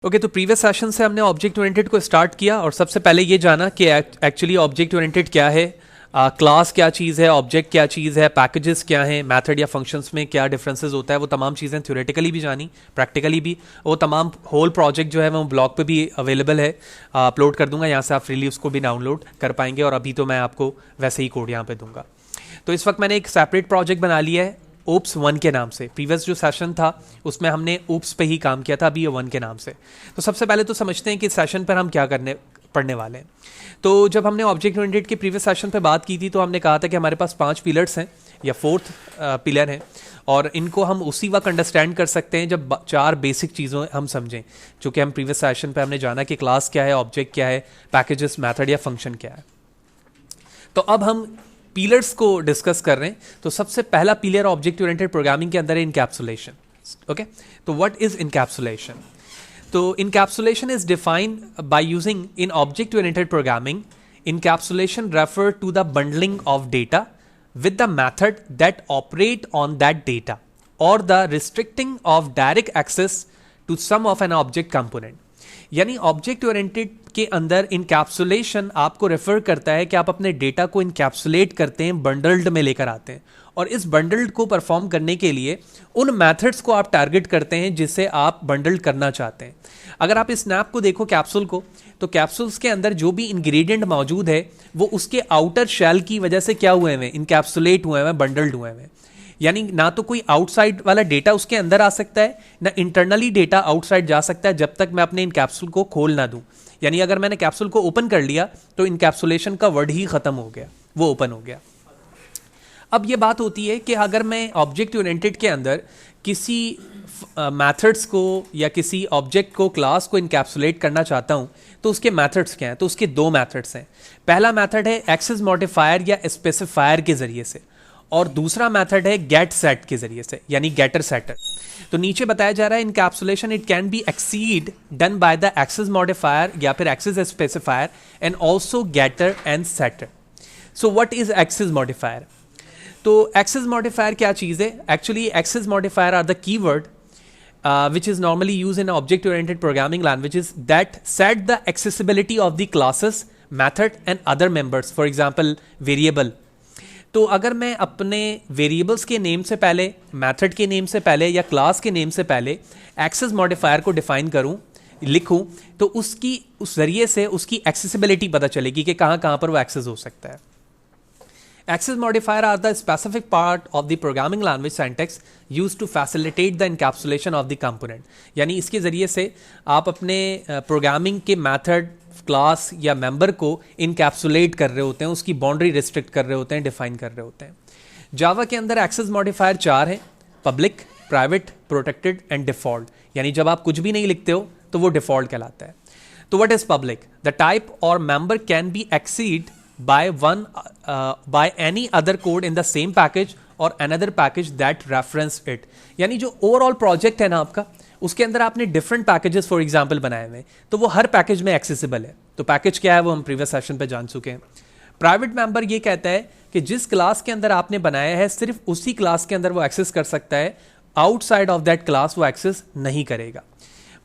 Okay, तो previous session से हमने ऑब्जेक्ट ओरिएंटेड को स्टार्ट किया और सबसे पहले ये जाना कि एक्चुअली ऑब्जेक्ट ओरिएंटेड क्या है, क्लास क्या चीज़ है, ऑब्जेक्ट क्या चीज़ है, पैकेजेस क्या हैं, मेथड या फंक्शंस में क्या डिफरेंसेस होता है, वो तमाम चीज़ें थ्योरेटिकली भी जानी, प्रैक्टिकली भी। वो तमाम होल प्रोजेक्ट जो है वो ब्लॉग पे भी अवेलेबल है, अपलोड कर दूंगा, यहाँ से आप फ्रीली उसको भी डाउनलोड कर पाएंगे। और अभी तो मैं आपको वैसे ही कोड यहाँ पे दूंगा। तो इस वक्त मैंने एक सेपरेट प्रोजेक्ट बना लिया है ओप्स 1 के नाम से। प्रीवियस जो सेशन था उसमें हमने ओप्स पे ही काम किया था, अभी ये 1 के नाम से। तो सबसे पहले तो समझते हैं कि इस सेशन पर हम क्या पढ़ने वाले हैं। तो जब हमने ऑब्जेक्ट ओरिएंटेड के प्रीवियस सेशन पे बात की थी तो हमने कहा था कि हमारे पास 5 पिलर्स हैं या 4th पिलर है, और इनको हम उसी वक्त अंडरस्टैंड कर सकते हैं जब 4 बेसिक चीज़ों हम समझें, जो कि हम प्रीवियस सेशन पे हमने जाना कि क्लास क्या है, ऑब्जेक्ट क्या है, पैकेजेस, मैथड या फंक्शन क्या है। तो अब हम पिलर्स को डिस्कस कर रहे हैं। तो सबसे पहला पिलर ऑब्जेक्ट ओरिएंटेड प्रोग्रामिंग के अंदर है इनकैप्सुलेशन। ओके, तो व्हाट इज इनकैप्सुलेशन? तो encapsulation is defined by using in object oriented programming, encapsulation refer to the bundling of data with the method that operate on that data or the restricting of direct access to some of an object component। यानी object oriented के अंदर encapsulation आपको refer करता है कि आप अपने data को इनकैप्सुलेट करते हैं, बंडल्ड में लेकर आते हैं, और इस बंडल्ड को परफॉर्म करने के लिए उन मेथड्स को आप टारगेट करते हैं जिसे आप बंडल्ड करना चाहते हैं। अगर आप इस स्नैप को देखो, कैप्सूल को, तो कैप्सूल्स के अंदर जो भी इंग्रेडिएंट मौजूद है वो उसके आउटर शेल की वजह से क्या हुए हैं, इनकैप्सुलेट हुए हैं, बंडल्ड हुए हैं। यानी ना तो कोई आउटसाइड वाला डेटा उसके अंदर आ सकता है, ना इंटरनली डेटा आउटसाइड जा सकता है जब तक मैं अपने इन कैप्सूल को खोल ना दूं। यानी अगर मैंने कैप्सूल को ओपन कर लिया तो इनकैप्सुलेशन का वर्ड ही खत्म हो गया, वो ओपन हो गया। अब ये बात होती है कि अगर मैं ऑब्जेक्ट ओरिएंटेड के अंदर किसी मेथड्स को या किसी ऑब्जेक्ट को, क्लास को इनकैप्सुलेट करना चाहता हूं तो उसके मेथड्स क्या हैं? तो उसके 2 मेथड्स हैं। पहला मेथड है एक्सेस मॉडिफायर या स्पेसिफायर के जरिए से, और दूसरा मेथड है गेट सेट के जरिए से, यानी गेटर सेटर। तो नीचे बताया जा रहा है encapsulation it can be exceed done by the access modifier या फिर access specifier and also getter and setter. So what is access modifier? तो एक्सेस मॉडिफायर क्या चीज है? Actually access modifier are the keyword which is normally used in object oriented programming languages that set the accessibility of the classes, method and other members, for example variable। तो अगर मैं अपने variables के name से पहले, method के name से पहले या क्लास के नेम से पहले एक्सेस मॉडिफायर को डिफाइन करूं, लिखूं, तो उसकी उस जरिए से उसकी एक्सेसिबिलिटी पता चलेगी कि कहां कहां पर वो एक्सेस हो सकता है। Access modifier are the specific part of the programming language syntax used to facilitate the encapsulation of the component। यानी इसके जरिए से आप अपने प्रोग्रामिंग के मेथड, क्लास या मेंबर को इनकैप्सुलेट कर रहे होते हैं, उसकी बाउंड्री रिस्ट्रिक्ट कर रहे होते हैं, डिफाइन कर रहे होते हैं। जावा के अंदर एक्सेस मॉडिफायर 4 हैं: public, private, protected and default. यानी जब आप कुछ भी नहीं लिखते हो तो वो डिफॉल्ट कहलाता है। तो what is public? The type or member can be accessed by any other code in the same package or another package that reference it। यानी जो ओवरऑल प्रोजेक्ट है ना आपका, उसके अंदर आपने डिफरेंट पैकेजेस फॉर एग्जांपल बनाए हुए हैं, तो वो हर पैकेज में एक्सेसिबल है। तो पैकेज क्या है वो हम प्रीवियस सेशन पे जान चुके हैं। प्राइवेट मेंबर ये कहता है कि जिस क्लास के अंदर आपने बनाया है सिर्फ उसी क्लास के अंदर वो एक्सेस कर सकता है, आउटसाइड ऑफ दैट क्लास वो एक्सेस नहीं करेगा।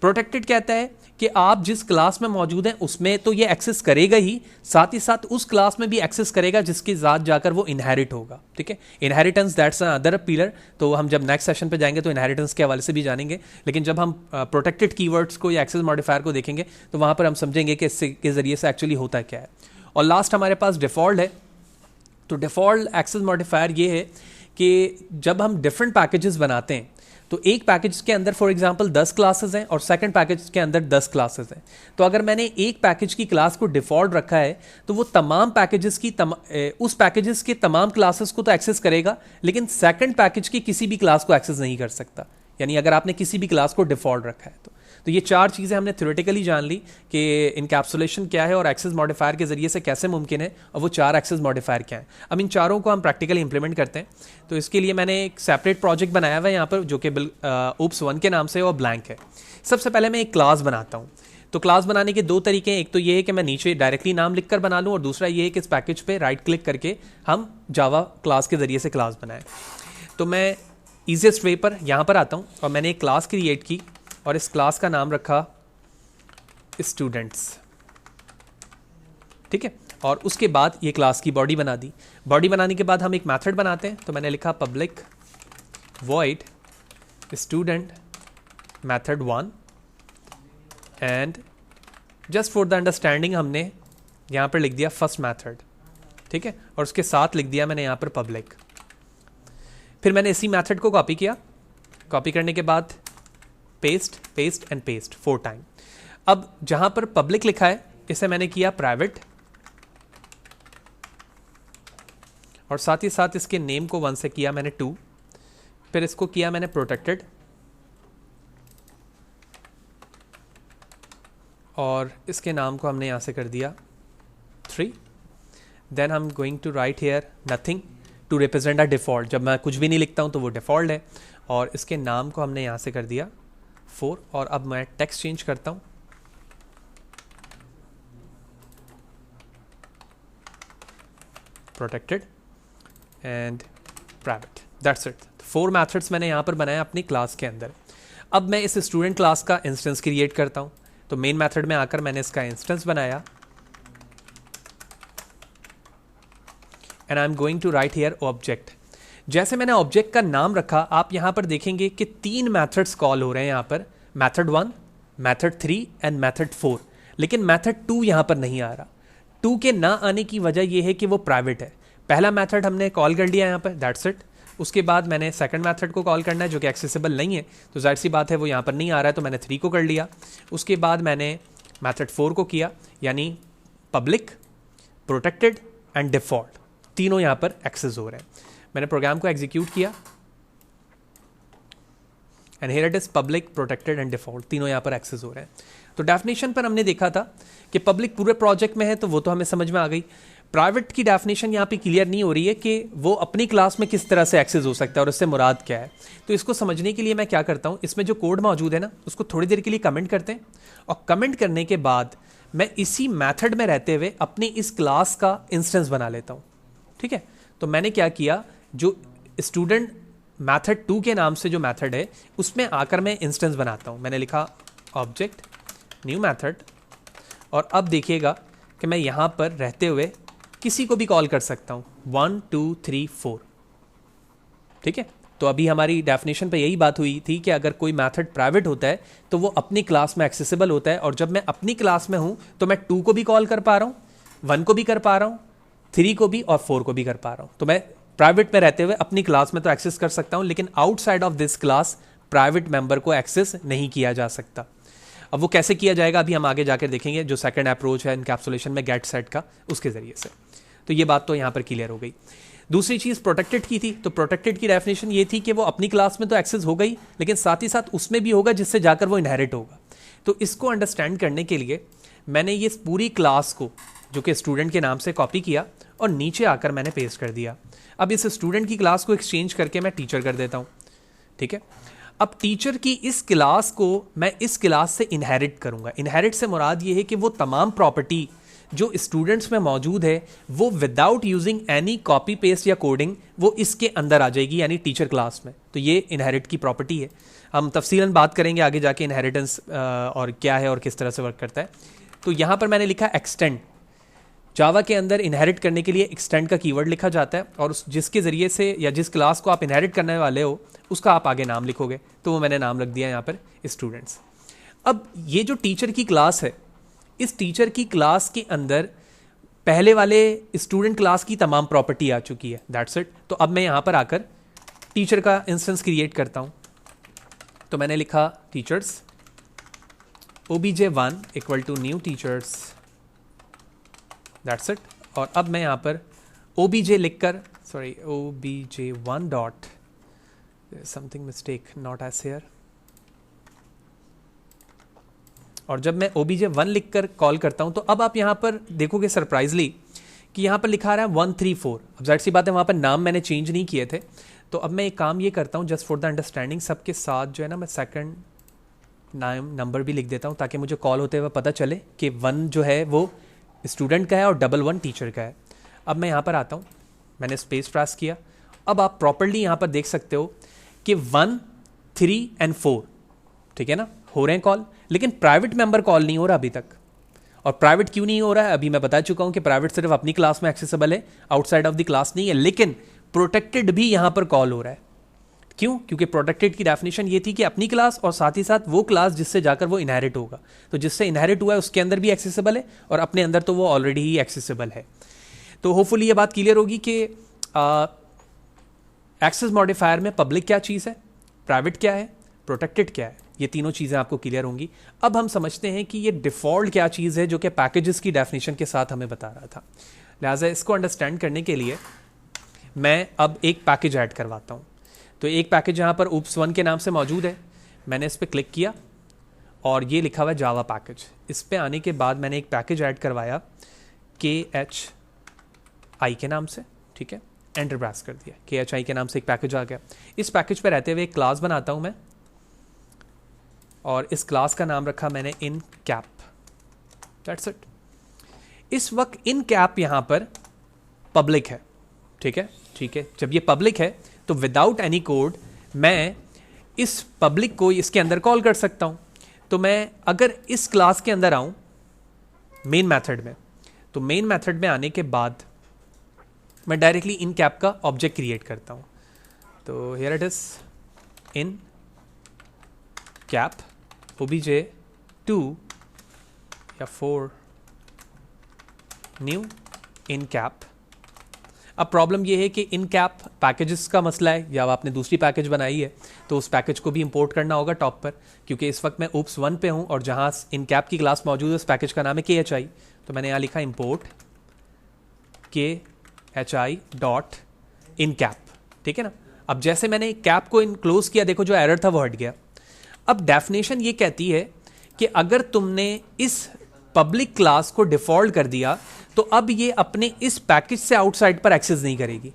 प्रोटेक्टेड कहता है कि आप जिस क्लास में मौजूद हैं उसमें तो ये एक्सेस करेगा ही, साथ ही साथ उस क्लास में भी एक्सेस करेगा जिसके साथ जाकर वो इनहेरिट होगा। ठीक है, इनहेरिटेंस दैट्स अदर पिलर। तो हम जब नेक्स्ट सेशन पे जाएंगे तो इनहेरिटेंस के हवाले से भी जानेंगे, लेकिन जब हम प्रोटेक्टेड कीवर्ड्स को या एक्सेस मॉडिफायर को देखेंगे तो वहां पर हम समझेंगे कि इससे के जरिए से एक्चुअली होता क्या है। और लास्ट हमारे पास डिफॉल्ट है। तो डिफॉल्ट एक्सेस मॉडिफायर ये है कि जब हम डिफरेंट पैकेजेस बनाते हैं तो एक पैकेज के अंदर फॉर एग्जांपल 10 क्लासेस हैं और सेकंड पैकेज के अंदर 10 क्लासेस हैं, तो अगर मैंने एक पैकेज की क्लास को डिफॉल्ट रखा है तो वो तमाम पैकेजेस की उस पैकेजेस के तमाम क्लासेस को तो एक्सेस करेगा, लेकिन सेकंड पैकेज की किसी भी क्लास को एक्सेस नहीं कर सकता। यानी अगर आपने किसी भी क्लास को डिफॉल्ट रखा है तो ये 4 चीज़ें हमने थ्योरेटिकली जान ली कि इनकैप्सुलेशन क्या है और एक्सेस मॉडिफायर के जरिए से कैसे मुमकिन है, और वो 4 एक्सेस मॉडिफायर क्या है। अब इन चारों को हम प्रैक्टिकली इंप्लीमेंट करते हैं। तो इसके लिए मैंने एक सेपरेट प्रोजेक्ट बनाया हुआ है यहाँ पर, जो कि ओप्स 1 के नाम से और ब्लैंक है। सबसे पहले मैं एक क्लास बनाता हूँ। तो क्लास बनाने के 2 तरीके हैं। एक तो ये है कि मैं नीचे डायरेक्टली नाम लिखकर बना लूँ, और दूसरा ये है कि इस पैकेज पे राइट क्लिक करके हम जावा क्लास के जरिए से क्लास बनाएं। तो मैं ईजिएस्ट वे पर यहाँ पर आता हूँ और मैंने एक क्लास क्रिएट की और इस क्लास का नाम रखा स्टूडेंट्स, ठीक है। और उसके बाद ये क्लास की बॉडी बना दी। बॉडी बनाने के बाद हम एक मेथड बनाते हैं, तो मैंने लिखा public void student method 1 and just for the understanding हमने यहाँ पर लिख दिया फर्स्ट मेथड, ठीक है, और उसके साथ लिख दिया मैंने यहाँ पर पब्लिक। फिर मैंने इसी मेथड को कॉपी किया, कॉपी करने के बाद paste paste and paste 4 time. अब जहाँ पर पब्लिक लिखा है इसे मैंने किया प्राइवेट, और साथ ही साथ इसके नेम को 1 से किया मैंने 2, फिर इसको किया मैंने प्रोटेक्टेड, और इसके नाम को हमने यहाँ से कर दिया 3। Then I am going to write here nothing to represent a default. जब मैं कुछ भी नहीं लिखता हूँ तो वो डिफ़ॉल्ट है, और इसके नाम को हमने यहाँ से कर दिया 4। और अब मैं टेक्स्ट चेंज करता हूँ, protected and private, that's it. 4 methods मैंने यहाँ पर बनाया अपनी क्लास के अंदर। अब मैं इस स्टूडेंट क्लास का इंस्टेंस क्रिएट करता हूँ, तो मेन मेथड में आकर मैंने इसका इंस्टेंस बनाया and I am going to write here object. जैसे मैंने ऑब्जेक्ट का नाम रखा, आप यहाँ पर देखेंगे कि 3 मैथड्स कॉल हो रहे हैं यहाँ पर, मेथड 1, मेथड 3 एंड मेथड 4, लेकिन मेथड 2 यहाँ पर नहीं आ रहा। 2 के ना आने की वजह यह है कि वो प्राइवेट है। पहला मेथड हमने कॉल कर लिया यहाँ पर, दैट्स इट। उसके बाद मैंने सेकंड मेथड को कॉल करना है जो कि एक्सेसिबल नहीं है, तो जाहिर सी बात है वो यहाँ पर नहीं आ रहा है, तो मैंने 3 को कर लिया। उसके बाद मैंने मेथड 4 को किया, यानी पब्लिक, प्रोटेक्टेड एंड डिफ़ॉल्ट, तीनों यहाँ पर एक्सेस हो रहे हैं। मैंने प्रोग्राम को एग्जीक्यूट किया and here it is public, protected and default, तीनों यहाँ पर एक्सेस हो रहे हैं। तो डेफिनेशन पर हमने देखा था कि पब्लिक पूरे प्रोजेक्ट में है, तो वो तो हमें समझ में आ गई। प्राइवेट की डेफिनेशन यहाँ पे क्लियर नहीं हो रही है कि वो अपनी क्लास में किस तरह से एक्सेस हो सकता है और उससे मुराद क्या है। तो इसको समझने के लिए मैं क्या करता हूँ, इसमें जो कोड मौजूद है ना, उसको थोड़ी देर के लिए कमेंट करते हैं, और कमेंट करने के बाद मैं इसी मैथड में रहते हुए अपनी इस क्लास का इंस्टेंस बना लेता हूँ, ठीक है। तो मैंने क्या किया, जो स्टूडेंट मैथड 2 के नाम से जो मैथड है उसमें आकर मैं इंस्टेंस बनाता हूँ। मैंने लिखा ऑब्जेक्ट न्यू मैथड, और अब देखिएगा कि मैं यहाँ पर रहते हुए किसी को भी कॉल कर सकता हूँ, 1 2 3 4, ठीक है। तो अभी हमारी डेफिनेशन पे यही बात हुई थी कि अगर कोई मैथड प्राइवेट होता है तो वो अपनी क्लास में एक्सेसिबल होता है, और जब मैं अपनी क्लास में हूँ तो मैं 2 को भी कॉल कर पा रहा हूँ, 1 को भी कर पा रहा हूँ, 3 को भी, और 4 को भी कर पा रहा हूँ। तो मैं प्राइवेट में रहते हुए अपनी क्लास में तो एक्सेस कर सकता हूँ, लेकिन outside of this class private member को एक्सेस नहीं किया जा सकता। अब वो कैसे किया जाएगा अभी हम आगे जाकर देखेंगे, जो सेकंड अप्रोच है इनकैप्सुलेशन में गेट सेट का, उसके जरिए से। तो ये बात तो यहाँ पर क्लियर हो गई। दूसरी चीज़ प्रोटेक्टेड की थी, तो प्रोटेक्टेड की डेफिनेशन ये थी कि वो अपनी क्लास में तो एक्सेस हो गई, लेकिन साथ ही साथ उसमें भी होगा जिससे जाकर वो इनहेरिट होगा। तो इसको अंडरस्टैंड करने के लिए मैंने ये पूरी क्लास को, जो कि स्टूडेंट के नाम से, कॉपी किया और नीचे आकर मैंने पेस्ट कर दिया। अब इस स्टूडेंट की क्लास को एक्सचेंज करके मैं टीचर कर देता हूँ, ठीक है। अब टीचर की इस क्लास को मैं इस क्लास से इनहेरिट करूँगा। इनहेरिट से मुराद ये है कि वो तमाम प्रॉपर्टी जो स्टूडेंट्स में मौजूद है वो without using any copy paste या कोडिंग वो इसके अंदर आ जाएगी, यानी टीचर क्लास में। तो ये इनहेरिट की प्रॉपर्टी है। हम तफसीलन बात करेंगे आगे जाके इनहेरिटेंस और क्या है और किस तरह से वर्क करता है। तो यहाँ पर मैंने लिखा एक्सटेंड। जावा के अंदर इनहेरिट करने के लिए एक्सटेंड का कीवर्ड लिखा जाता है, और जिसके ज़रिए से या जिस क्लास को आप इनहेरिट करने वाले हो उसका आप आगे नाम लिखोगे। तो वो मैंने नाम रख दिया यहाँ पर स्टूडेंट्स। अब ये जो टीचर की क्लास है, इस टीचर की क्लास के अंदर पहले वाले स्टूडेंट क्लास की तमाम प्रॉपर्टी आ चुकी है, दैट्स इट। तो अब मैं यहाँ पर आकर टीचर का इंस्टेंस क्रिएट करता हूँ। तो मैंने लिखा teachers obj1 equal to new teachers, that's it. और अब मैं यहाँ पर obj लिखकर, sorry obj1 dot, something mistake, not as here. और जब मैं obj1 लिखकर कॉल करता हूँ तो अब आप यहाँ पर देखोगे सरप्राइजली कि यहाँ पर लिखा रहा है 134। अब जाहिर सी बात है वहाँ पर नाम मैंने चेंज नहीं किए थे। तो अब मैं एक काम ये करता हूँ, जस्ट फॉर द अंडरस्टैंडिंग, सबके साथ जो है ना मैं सेकंड नंबर भी लिख देता हूँ, ताकि मुझे कॉल होते हुए पता चले कि 1 जो है वो स्टूडेंट का है और 1 टीचर का है। अब मैं यहाँ पर आता हूँ, मैंने स्पेस प्रेस किया। अब आप प्रॉपर्ली यहाँ पर देख सकते हो कि 1 3 एंड 4, ठीक है ना। हो रहे हैं कॉल, लेकिन प्राइवेट मेंबर कॉल नहीं हो रहा अभी तक। और प्राइवेट क्यों नहीं हो रहा है, अभी मैं बता चुका हूं कि प्राइवेट सिर्फ अपनी क्लास में एक्सेसिबल है, आउटसाइड ऑफ द क्लास नहीं है। लेकिन प्रोटेक्टेड भी यहां पर कॉल हो रहा है। क्यों? क्योंकि प्रोटेक्टेड की डेफिनेशन ये थी कि अपनी क्लास और साथ ही साथ वो क्लास जिससे जाकर वो इनहेरिट होगा। तो जिससे इनहेरिट हुआ है उसके अंदर भी एक्सेसिबल है, और अपने अंदर तो वो ऑलरेडी ही एक्सेसिबल है। तो होपफुली ये बात क्लियर होगी कि एक्सेस मॉडिफायर में पब्लिक क्या चीज़ है, प्राइवेट क्या है, प्रोटेक्टेड क्या है, ये तीनों चीज़ें आपको क्लियर होंगी। अब हम समझते हैं कि ये डिफ़ॉल्ट क्या चीज़ है, जो कि पैकेजेस की डेफिनेशन के साथ हमें बता रहा था। लिहाजा इसको अंडरस्टैंड करने के लिए मैं अब एक पैकेज ऐड करवाता हूँ। तो एक पैकेज यहाँ पर oops1 के नाम से मौजूद है। मैंने इस पर क्लिक किया और ये लिखा हुआ है जावा पैकेज। इस पे आने के बाद मैंने एक पैकेज ऐड करवाया KHI के नाम से, ठीक है, एंटर प्रेस कर दिया। KHI के नाम से एक पैकेज आ गया। इस पैकेज पे रहते हुए एक क्लास बनाता हूँ मैं, और इस क्लास का नाम रखा मैंने इन कैप। That's it. इस वक्त इन कैप यहाँ पर पब्लिक है, ठीक है, ठीक है। जब ये पब्लिक है तो विदाउट एनी कोड मैं इस पब्लिक को इसके अंदर कॉल कर सकता हूं। तो मैं अगर इस क्लास के अंदर आऊं मेन मेथड में, तो मेन मेथड में आने के बाद मैं डायरेक्टली इन कैप का ऑब्जेक्ट क्रिएट करता हूं। तो here it is in cap obj2 या 4 न्यू इन कैप। अब प्रॉब्लम ये है कि इन कैप पैकेजेस का मसला है, या आपने दूसरी पैकेज बनाई है तो उस पैकेज को भी इंपोर्ट करना होगा टॉप पर, क्योंकि इस वक्त मैं oops1 पे हूं और जहां इन कैप की क्लास मौजूद है उस पैकेज का नाम है KHI। तो मैंने यहाँ लिखा import KHI dot in cap, ठीक है ना। अब जैसे मैंने कैप को क्लोज किया, देखो जो एरर था वो हट गया। अब डेफिनेशन ये कहती है कि अगर तुमने इस पब्लिक क्लास को डिफॉल्ट कर दिया तो अब ये अपने इस पैकेज से आउटसाइड पर एक्सेस नहीं करेगी।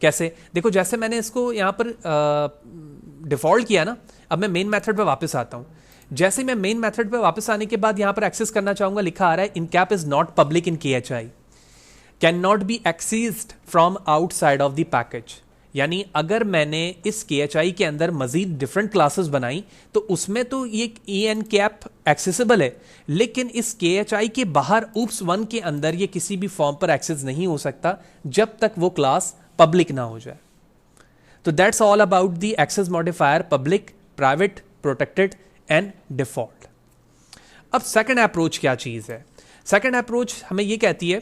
कैसे? देखो जैसे मैंने इसको यहां पर डिफॉल्ट किया ना, अब मैं मेन मेथड पे वापस आता हूं। जैसे मैं मेन मेथड पे वापस आने के बाद यहां पर एक्सेस करना चाहूंगा, लिखा आ रहा है in cap is not public in KHI, can not be accessed from outside of the package. यानी अगर मैंने इस KHI के अंदर मजीद डिफरेंट क्लासेस बनाई तो उसमें तो ये इन कैप एक्सेसिबल है, लेकिन इस KHI के बाहर oops1 के अंदर ये किसी भी फॉर्म पर एक्सेस नहीं हो सकता जब तक वो क्लास पब्लिक ना हो जाए। तो that's all about the access modifier public, private, protected and default. अब सेकंड अप्रोच क्या चीज है? सेकंड अप्रोच हमें ये कहती है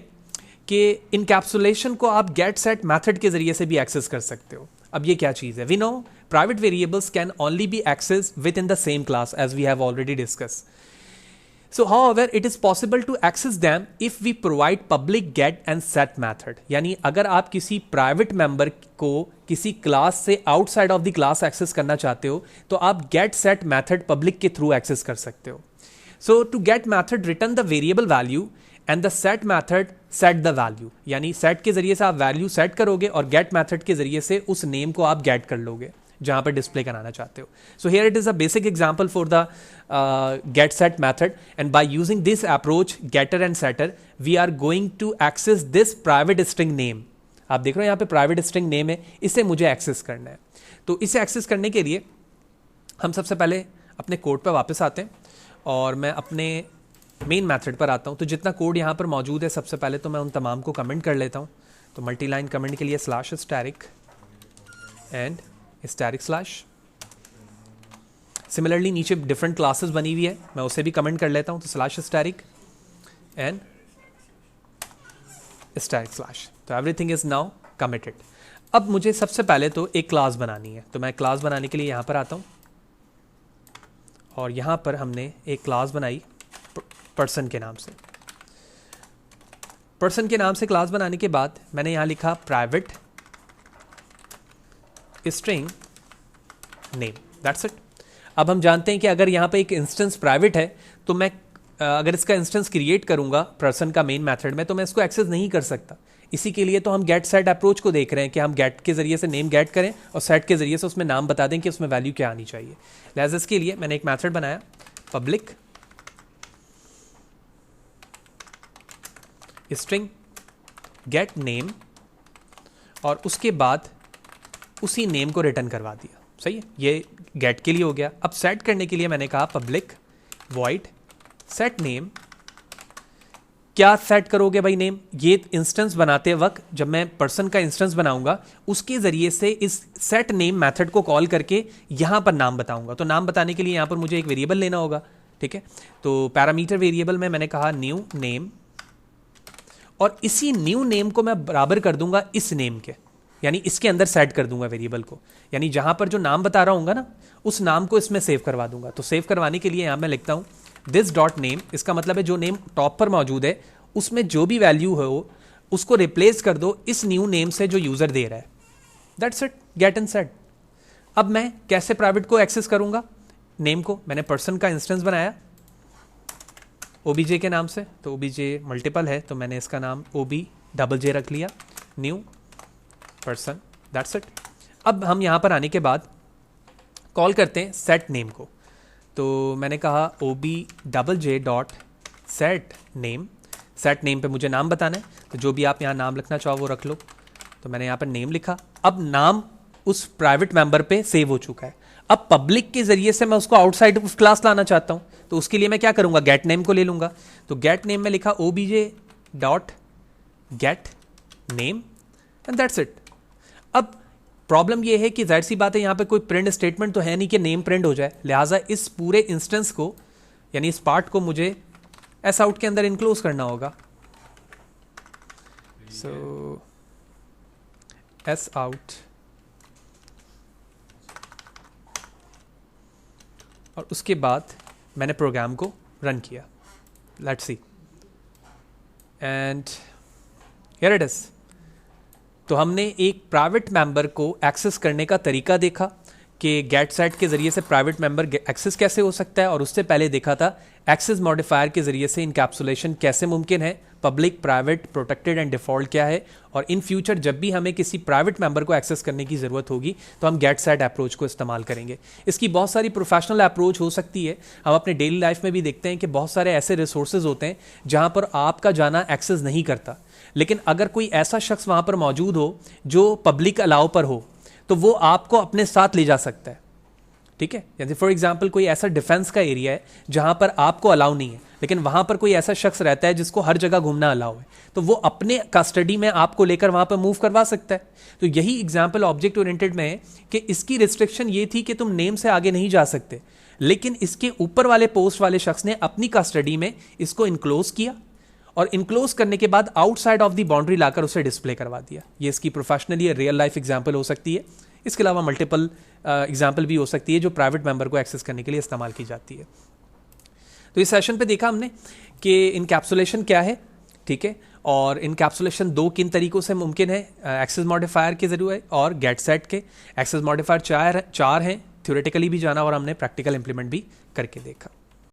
कि इनकैप्सुलेशन को आप गेट सेट मैथड के जरिए से भी एक्सेस कर सकते हो। अब ये क्या चीज है? We know private variables can only be access within the same class as we have already discuss. So however it is possible to access them if we provide public get and set method। यानी अगर आप किसी private member को किसी class से outside of the class access करना चाहते हो तो आप get set method पब्लिक के थ्रू एक्सेस कर सकते हो। So to get method return the variable value and the set method set the value। यानी set के जरिए से आप वैल्यू सेट करोगे और get method के जरिए से उस नेम को आप get कर लोगे जहां पर डिस्प्ले कराना चाहते हो। So here it is a basic example for the get set method, and by using this approach getter and setter we are going to access this private string name. आप देख रहे हो यहां पे प्राइवेट स्ट्रिंग नेम है, इसे मुझे access करना है। तो इसे एक्सेस करने के लिए हम सबसे पहले अपने कोड पर वापस आते हैं और मैं अपने मेन मेथड पर आता हूं। तो जितना कोड यहां पर मौजूद है सबसे पहले तो मैं उन तमाम को कमेंट कर लेता हूं। तो मल्टी लाइन कमेंट के लिए slash static and static slash. Similarly नीचे डिफरेंट क्लासेस बनी हुई है, मैं उसे भी कमेंट कर लेता हूं। तो slash static and static slash. तो एवरीथिंग इज नाउ कमिटेड। अब मुझे सबसे पहले तो एक क्लास बनानी है, तो मैं क्लास बनाने के लिए यहां पर आता हूं और यहां पर हमने एक क्लास बनाई पर्सन के नाम से। पर्सन के नाम से क्लास बनाने के बाद मैंने यहां लिखा private string name. That's it. अब हम जानते हैं कि अगर यहां पे एक इंस्टेंस प्राइवेट है तो मैं अगर इसका इंस्टेंस क्रिएट करूंगा पर्सन का मेन मेथड में तो मैं इसको एक्सेस नहीं कर सकता। इसी के लिए तो हम गेट सेट अप्रोच को देख रहे हैं कि हम गेट के जरिए से नेम गेट करें और सेट के जरिए से उसमें नाम बता दें कि उसमें वैल्यू क्या आनी चाहिए। लिहाजा इसके लिए मैंने एक मेथड बनाया पब्लिक स्ट्रिंग गेट नेम और उसके बाद उसी नेम को रिटर्न करवा दिया। सही है, ये गेट के लिए हो गया। अब सेट करने के लिए मैंने कहा पब्लिक वॉइड सेट नेम। क्या सेट करोगे भाई नेम? ये इंस्टेंस बनाते वक्त जब मैं पर्सन का इंस्टेंस बनाऊंगा उसके जरिए से इस सेट नेम मेथड को कॉल करके यहां पर नाम बताऊंगा। तो नाम बताने के लिए यहां पर मुझे एक वेरिएबल लेना होगा, ठीक है। तो पैरामीटर वेरिएबल में मैंने कहा न्यू नेम, और इसी न्यू नेम को मैं बराबर कर दूंगा इस नेम के, यानी इसके अंदर सेट कर दूंगा वेरिएबल को, यानी जहां पर जो नाम बता रहा हूंगा ना उस नाम को इसमें सेव करवा दूंगा। तो सेव करवाने के लिए यहां मैं लिखता हूं दिस डॉट नेम। इसका मतलब है जो नेम टॉप पर मौजूद है उसमें जो भी वैल्यू हो उसको रिप्लेस कर दो इस न्यू नेम से जो यूजर दे रहा है। That's it, get and set. अब मैं कैसे प्राइवेट को एक्सेस करूंगा? नेम को मैंने पर्सन का इंस्टेंस बनाया ओबीजे के नाम से, तो ओबीजे मल्टीपल है तो मैंने इसका नाम OB रख लिया, न्यू पर्सन, दैट्स इट। अब हम यहां पर आने के बाद कॉल करते हैं सेट नेम को। तो मैंने कहा OBJ dot set name. Set name पे मुझे नाम बताना है, तो जो भी आप यहाँ नाम लिखना चाहो वो रख लो। तो मैंने यहाँ पर नेम लिखा। अब नाम उस प्राइवेट मेंबर पे सेव हो चुका है। अब पब्लिक के जरिए से मैं उसको आउटसाइड ऑफ क्लास लाना चाहता हूं, तो उसके लिए मैं क्या करूंगा? गेट नेम को ले लूंगा। तो गेट नेम में लिखा OBJ dot gate name and that's it. अब प्रॉब्लम यह है कि जाहिर सी बात है यहां पे कोई प्रिंट स्टेटमेंट तो है नहीं कि नेम प्रिंट हो जाए, लिहाजा इस पूरे इंस्टेंस को यानी इस पार्ट को मुझे एस आउट के अंदर इनक्लोज करना होगा। सो एस आउट, और उसके बाद मैंने प्रोग्राम को रन किया। Let's see and here it is. तो हमने एक प्राइवेट मेंबर को एक्सेस करने का तरीका देखा कि गेट सेट के जरिए से प्राइवेट मेंबर एक्सेस कैसे हो सकता है, और उससे पहले देखा था एक्सेस मॉडिफायर के जरिए से इनकैप्सुलेशन कैसे मुमकिन है, public, private, protected and default क्या है, और इन फ्यूचर जब भी हमें किसी प्राइवेट मेंबर को एक्सेस करने की जरूरत होगी तो हम गेट सेट अप्रोच को इस्तेमाल करेंगे। इसकी बहुत सारी प्रोफेशनल अप्रोच हो सकती है। हम अपने डेली लाइफ में भी देखते हैं कि बहुत सारे ऐसे रिसोर्सेज होते हैं जहां पर आपका जाना एक्सेस नहीं करता, लेकिन अगर कोई ऐसा शख्स वहां पर मौजूद हो जो पब्लिक अलाउ पर हो तो वो आपको अपने साथ ले जा सकता है, ठीक है। जैसे फॉर एग्जांपल कोई ऐसा डिफेंस का एरिया है जहां पर आपको अलाउ नहीं है, लेकिन वहां पर कोई ऐसा शख्स रहता है जिसको हर जगह घूमना अलाउ है, तो वो अपने कस्टडी में आपको लेकर वहां पर मूव करवा सकता है। तो यही एग्जांपल ऑब्जेक्ट ओरिएंटेड में है कि इसकी रिस्ट्रिक्शन ये थी कि तुम नेम से आगे नहीं जा सकते, लेकिन इसके ऊपर वाले पोस्ट वाले शख्स ने अपनी कस्टडी में इसको इनक्लोज किया, और इनक्लोज करने के बाद आउटसाइड ऑफ द बाउंड्री लाकर उसे डिस्प्ले करवा दिया। ये इसकी प्रोफेशनली रियल लाइफ एग्जांपल हो सकती है। इसके अलावा मल्टीपल एग्जांपल भी हो सकती है जो प्राइवेट मेंबर को एक्सेस करने के लिए इस्तेमाल की जाती है। तो इस सेशन पे देखा हमने कि इनकैप्सुलेशन क्या है, ठीक है, और इनकैप्सुलेशन दो किन तरीकों से मुमकिन है, एक्सेस मॉडिफायर के जरिए और गेट सेट के। एक्सेस मॉडिफायर चार हैं, थ्योरेटिकली भी जाना और हमने प्रैक्टिकल इंप्लीमेंट भी करके देखा।